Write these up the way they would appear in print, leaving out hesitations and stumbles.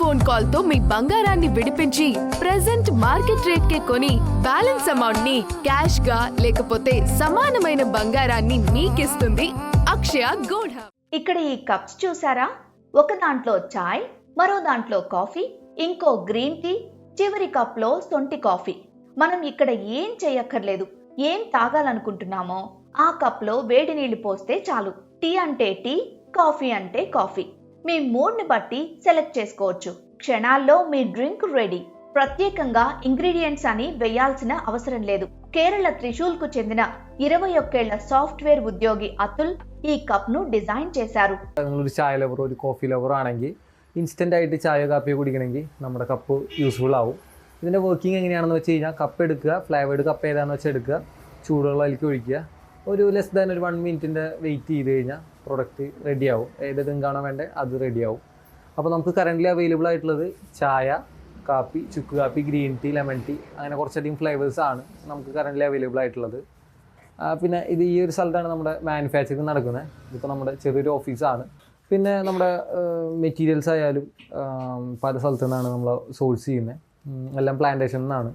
Phone call తో మీ బంగారాన్ని విడిపించి ప్రెజెంట్ మార్కెట్ రేట్ కే కొని బ్యాలెన్స్ అమౌంట్ ని క్యాష్ గా లేకపోతే సమానమైన బంగారాన్ని మీకిస్తుంది అక్షయ గోల్డ్ హబ్. ఇక్కడ ఈ కప్స్ చూసారా? ఒక దాంట్లో చాయ్, మరో దాంట్లో కాఫీ, ఇంకో గ్రీన్ టీ, చివరి కప్ లో సొంటి కాఫీ. మనం ఇక్కడ ఏం చేయక్కర్లేదు. ఏం తాగాలనుకుంటున్నామో ఆ కప్ లో వేడి నీళ్లు పోస్తే చాలు. టీ అంటే టీ, కాఫీ అంటే కాఫీ. మీ మూడ్ని బట్టి సెలెక్ట్ చేసుకోవచ్చు. క్షణాల్లో మీ డ్రింక్ రెడీ. ప్రత్యేకంగా ఇంగ్రీడియంట్స్ అని వేయాల్సిన అవసరం లేదు. కేరళ త్రిశూల్కు చెందిన 21 ఏళ్ల സാഫ്റ്റ്വെയർ ഉദ്യോഗി അതുൽ ഈ കപ്പ് ഡിസൈൻ ചെയ്താరు. ഒരു ചായ ലവറോ ഒരു കോഫി ലവറോ ആണെങ്കിൽ ഇൻസ്റ്റന്റ് ആയിട്ട് ചായയോ കാപ്പിയോ കുടിക്കണമെങ്കിൽ നമ്മുടെ കപ്പ് യൂസ്ഫുൾ ആവും. ഇതിന്റെ വർക്കിംഗ് എങ്ങനെയാണെന്ന് വെച്ച് കഴിഞ്ഞാൽ കപ്പ് എടുക്കുക, ഫ്ലേവേർഡ് കപ്പ് ഏതാണെന്ന് വെച്ചാൽ എടുക്കുക, ചൂടുവെള്ളം അതിലേക്ക് ഒഴിക്കുക, ഒരു ലെസ് ദാൻ ഒരു 1 മിനിറ്റിൻ്റെ വെയിറ്റ് ചെയ്ത് കഴിഞ്ഞാൽ പ്രൊഡക്റ്റ് റെഡിയാവും. ഏത് ഡ്രിങ്കാണോ വേണ്ടത് അത് റെഡിയാവും. അപ്പോൾ നമുക്ക് കറൻ്റ്ലി അവൈലബിൾ ആയിട്ടുള്ളത് ചായ, കാപ്പി, ചുക്ക് കാപ്പി, ഗ്രീൻ ടീ, ലെമൺ ടീ, അങ്ങനെ കുറച്ചധികം ഫ്ലേവേഴ്സാണ് നമുക്ക് കറൻ്റ്ലി അവൈലബിൾ ആയിട്ടുള്ളത്. പിന്നെ ഇത് ഈ ഒരു സ്ഥലത്താണ് നമ്മുടെ മാനുഫാക്ചറിങ് നടക്കുന്നത്. ഇതിപ്പോൾ നമ്മുടെ ചെറിയൊരു ഓഫീസാണ്. പിന്നെ നമ്മുടെ മെറ്റീരിയൽസ് ആയാലും പല സ്ഥലത്തു നിന്നാണ് നമ്മൾ സോഴ്സ് ചെയ്യുന്നത്. എല്ലാം പ്ലാന്റേഷനിൽ നിന്നാണ്.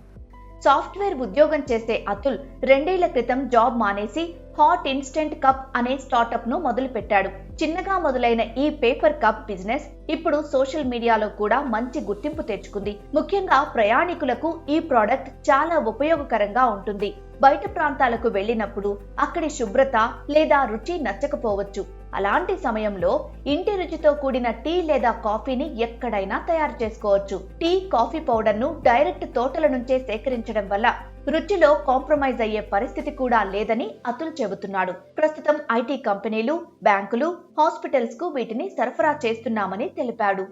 సాఫ్ట్వేర్ ఉద్యోగం చేసే అతుల్ 2 ఏళ్ల క్రితం జాబ్ మానేసి హాట్ ఇన్స్టెంట్ కప్ అనే స్టార్టప్ ను మొదలు పెట్టాడు. చిన్నగా మొదలైన ఈ పేపర్ కప్ బిజినెస్ ఇప్పుడు సోషల్ మీడియాలో కూడా మంచి గుర్తింపు తెచ్చుకుంది. ముఖ్యంగా ప్రయాణికులకు ఈ ప్రోడక్ట్ చాలా ఉపయోగకరంగా ఉంటుంది. బయట ప్రాంతాలకు వెళ్ళినప్పుడు అక్కడి శుభ్రత లేదా రుచి నచ్చకపోవచ్చు. అలాంటి సమయంలో ఇంటి రుచితో కూడిన టీ లేదా కాఫీని ఎక్కడైనా తయారు చేసుకోవచ్చు. టీ, కాఫీ పౌడర్ ను డైరెక్ట్ తోటల నుంచే సేకరించడం వల్ల రుచిలో కాంప్రమైజ్ అయ్యే పరిస్థితి కూడా లేదని అతుల్ చెబుతున్నాడు. ప్రస్తుతం ఐటీ కంపెనీలు, బ్యాంకులు, హాస్పిటల్స్ కు వీటిని సరఫరా చేస్తున్నామని తెలిపాడు.